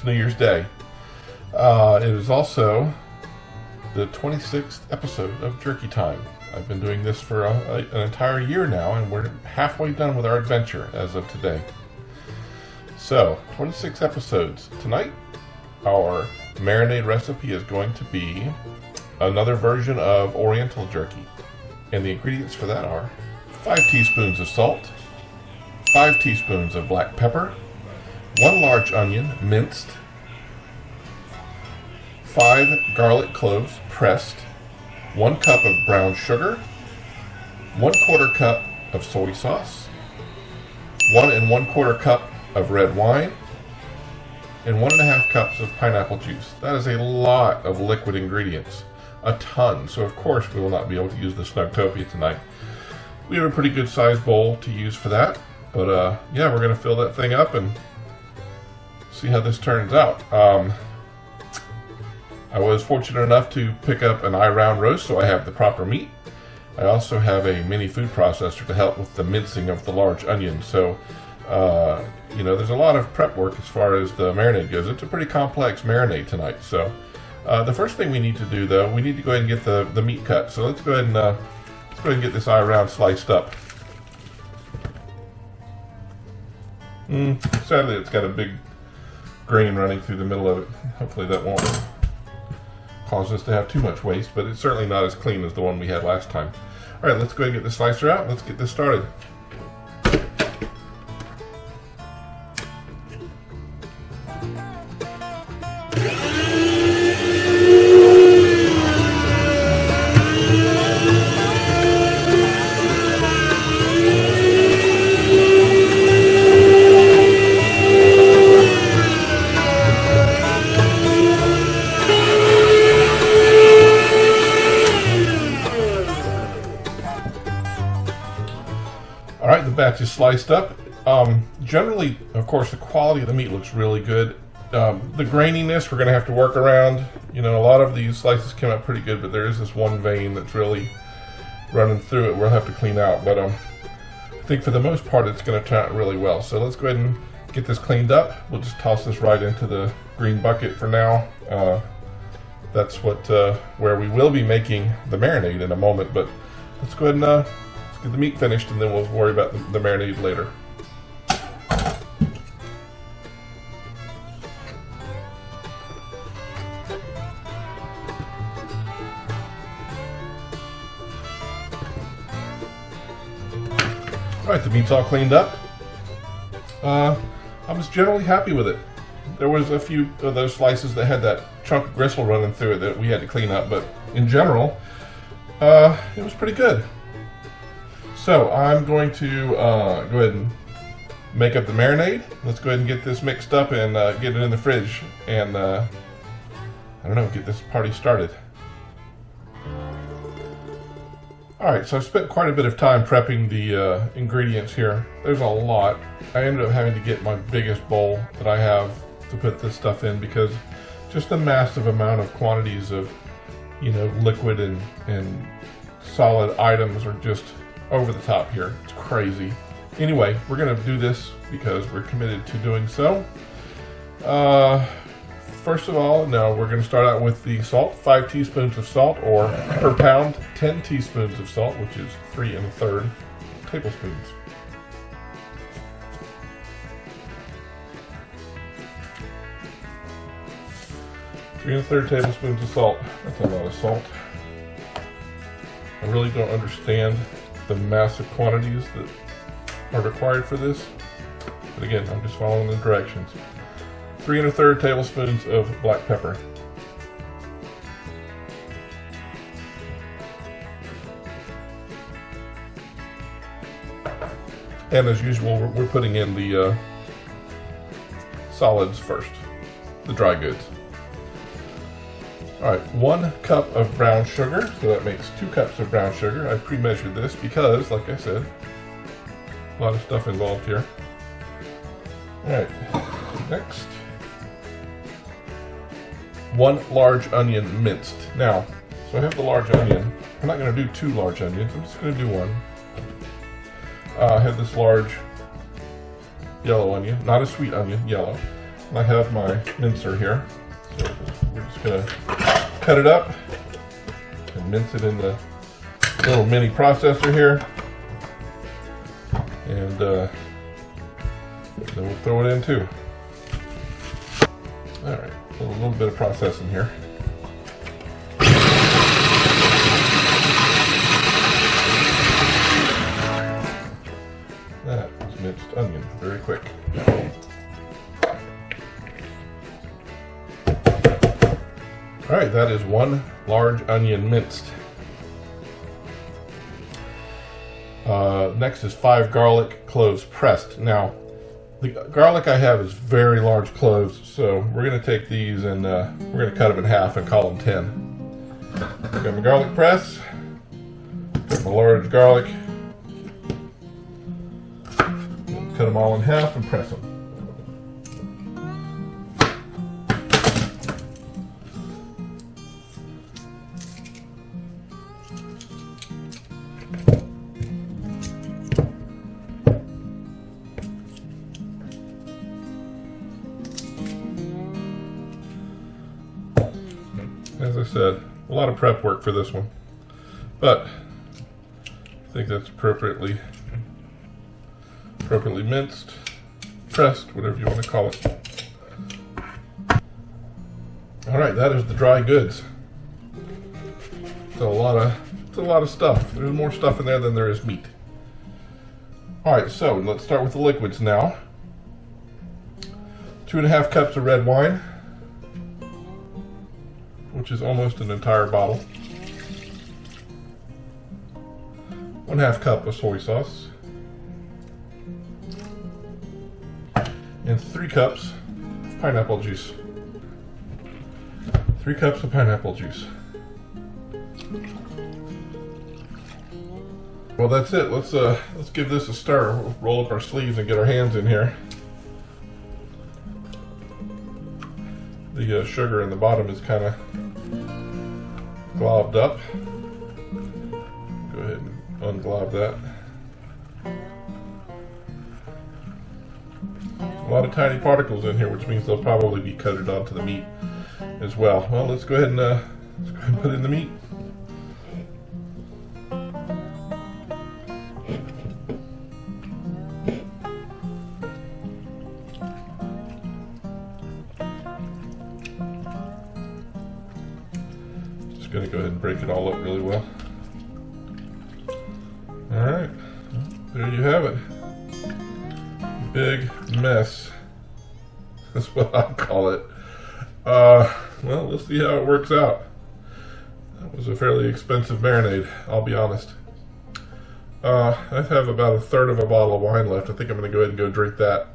New Year's Day. It is also the 26th episode of Jerky Time. I've been doing this for an entire year now, and we're halfway done with our adventure as of today. So, 26 episodes. Tonight, our marinade recipe is going to be another version of Oriental jerky. And the ingredients for that are 5 teaspoons of salt, 5 teaspoons of black pepper, 1 large onion minced, 5 garlic cloves pressed, 1 cup of brown sugar, 1/4 cup of soy sauce, 1 1/4 cup of red wine, and 1 1/2 cups of pineapple juice. That is a lot of liquid ingredients, a ton. So of course we will not be able to use the Snugtopia tonight. We have a pretty good sized bowl to use for that, but yeah, we're gonna fill that thing up and see how this turns out. I was fortunate enough to pick up an I-round roast, so I have the proper meat. I also have a mini food processor to help with the mincing of the large onion. So, you know, there's a lot of prep work as far as the marinade goes. It's a pretty complex marinade tonight. So, the first thing we need to do, though, we need to go ahead and get the meat cut. So let's go ahead and get this I-round sliced up. Sadly, it's got a big grain running through the middle of it. Hopefully that won't cause us to have too much waste, but it's certainly not as clean as the one we had last time. All right, let's go ahead and get the slicer out. Let's get this started. Alright, the batch is sliced up. Generally, of course, the quality of the meat looks really good. The graininess, we're going to have to work around. You know, a lot of these slices came out pretty good, but there is this one vein that's really running through it we'll have to clean out. But I think for the most part, it's going to turn out really well. So let's go ahead and get this cleaned up. We'll just toss this right into the green bucket for now. That's where we will be making the marinade in a moment. But let's go ahead and get the meat finished, and then we'll worry about the marinade later. Alright, the meat's all cleaned up. I was generally happy with it. There was a few of those slices that had that chunk of gristle running through it that we had to clean up, but in general, it was pretty good. So I'm going to go ahead and make up the marinade. Let's go ahead and get this mixed up and get it in the fridge and, I don't know, get this party started. Alright, so I've spent quite a bit of time prepping the ingredients here. There's a lot. I ended up having to get my biggest bowl that I have to put this stuff in because just the massive amount of quantities of, you know, liquid and solid items are just over the top here. It's crazy. Anyway, we're going to do this because we're committed to doing so. First of all, now we're going to start out with the salt. 5 teaspoons of salt, or per pound, 10 teaspoons of salt, which is 3 1/3 tablespoons. Three 1/3 tablespoons of salt. That's a lot of salt. I really don't understand the massive quantities that are required for this, but again, I'm just following the directions. 3 1/3 tablespoons of black pepper. And as usual, we're putting in the solids first, the dry goods. All right, 1 cup of brown sugar, so that makes 2 cups of brown sugar. I pre-measured this because, like I said, a lot of stuff involved here. All right, next, 1 large onion minced. Now, so I have the large onion. I'm not going to do 2 large onions. I'm just going to do 1. I have this large yellow onion, not a sweet onion, yellow. I have my mincer here. So we're just going to cut it up and mince it in the little mini processor here. And then we'll throw it in too. Alright, a little bit of processing here. That was minced onion, very quick. Alright, that is one large onion minced. Next is 5 garlic cloves pressed. Now, the garlic I have is very large cloves, so we're going to take these and we're going to cut them in half and call them 10. Got my garlic press, got my large garlic, cut them all in half and press them. As I said, a lot of prep work for this one, but I think that's appropriately minced, pressed, whatever you want to call it. All right, that is the dry goods. It's a lot of stuff. There's more stuff in there than there is meat. All right, so let's start with the liquids now. 2.5 cups of red wine, which is almost an entire bottle. 1/2 cup of soy sauce. And 3 cups of pineapple juice. 3 cups of pineapple juice. Well, that's it. Let's give this a stir. We'll roll up our sleeves and get our hands in here. The sugar in the bottom is kind of globbed up. Go ahead and unglob that. A lot of tiny particles in here, which means they'll probably be coated onto the meat as well. Well, let's go ahead and put in the meat. Just going to go ahead and break it all up really well. All right, there you have it. Big mess. That's what I call it. Well, we'll see how it works out. That was a fairly expensive marinade, I'll be honest. I have about 1/3 of a bottle of wine left. I think I'm going to go ahead and go drink that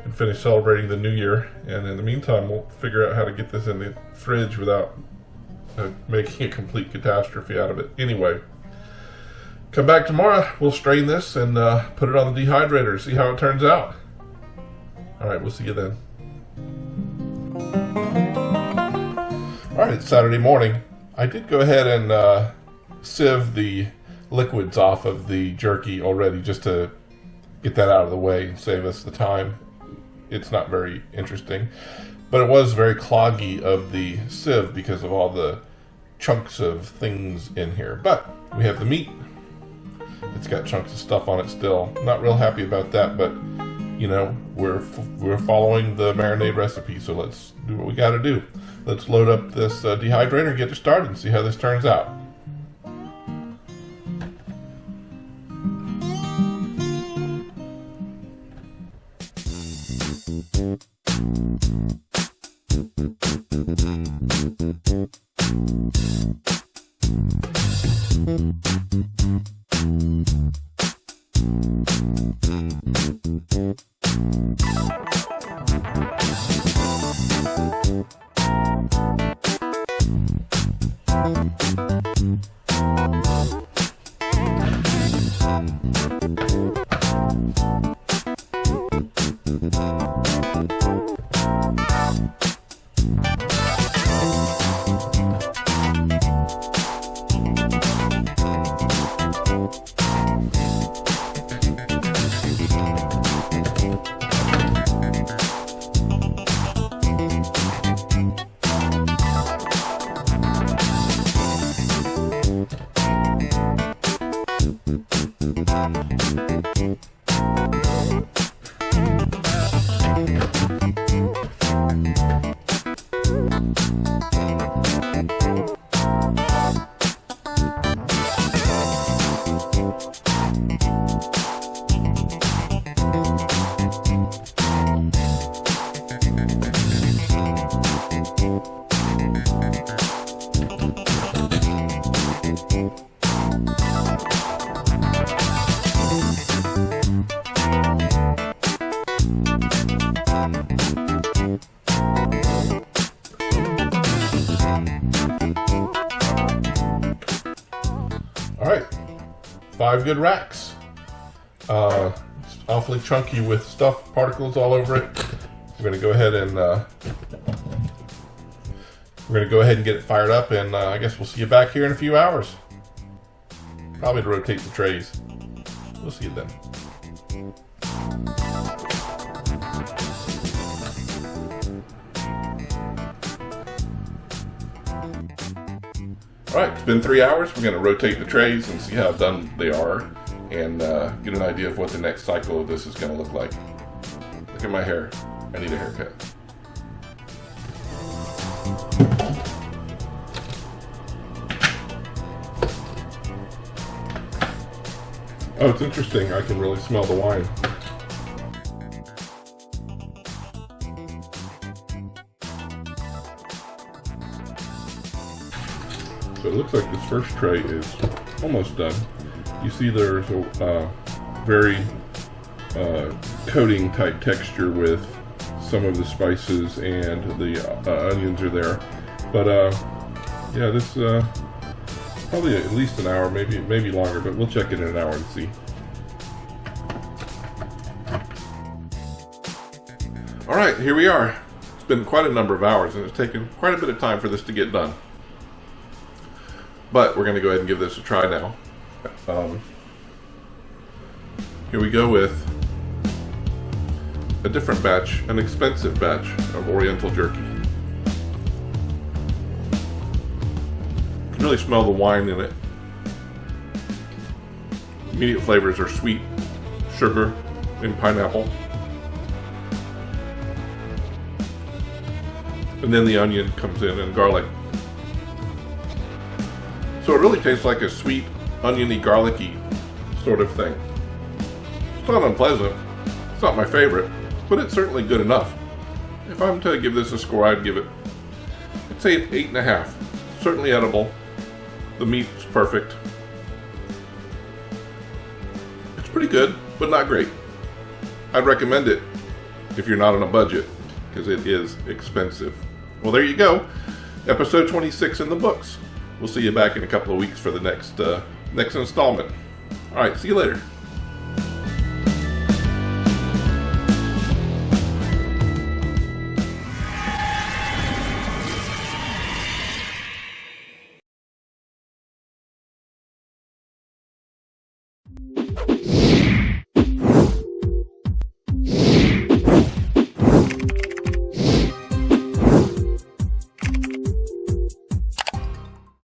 and finish celebrating the new year. And in the meantime, we'll figure out how to get this in the fridge without making a complete catastrophe out of it. Anyway, come back tomorrow. We'll strain this and put it on the dehydrator, see how it turns out. All right, we'll see you then. All right, it's Saturday morning. I did go ahead and sieve the liquids off of the jerky already, just to get that out of the way and save us the time. It's not very interesting, but it was very cloggy of the sieve because of all the chunks of things in here. But we have the meat. It's got chunks of stuff on it still. Not real happy about that, but you know, we're following the marinade recipe, so let's do what we got to do. Let's load up this dehydrator and get it started and see how this turns out. 5 good racks. It's awfully chunky with stuff particles all over it. We're gonna go ahead and get it fired up, and I guess we'll see you back here in a few hours. Probably to rotate the trays. We'll see you then. Alright, it's been 3 hours. We're going to rotate the trays and see how done they are, and get an idea of what the next cycle of this is going to look like. Look at my hair. I need a haircut. Oh, it's interesting. I can really smell the wine. So it looks like this first tray is almost done. You see there's a very coating type texture with some of the spices, and the onions are there. But yeah, this probably at least an hour, maybe longer, but we'll check it in an hour and see. All right, here we are. It's been quite a number of hours, and it's taken quite a bit of time for this to get done. But we're going to go ahead and give this a try now. Here we go with a different batch, an expensive batch of Oriental jerky. You can really smell the wine in it. Immediate flavors are sweet, sugar, and pineapple. And then the onion comes in, and garlic. So it really tastes like a sweet, oniony, garlicky sort of thing. It's not unpleasant. It's not my favorite, but it's certainly good enough. If I'm to give this a score, I'd say 8.5. Certainly edible. The meat's perfect. It's pretty good, but not great. I'd recommend it if you're not on a budget, because it is expensive. Well, there you go. Episode 26 in the books. We'll see you back in a couple of weeks for the next installment. All right, see you later.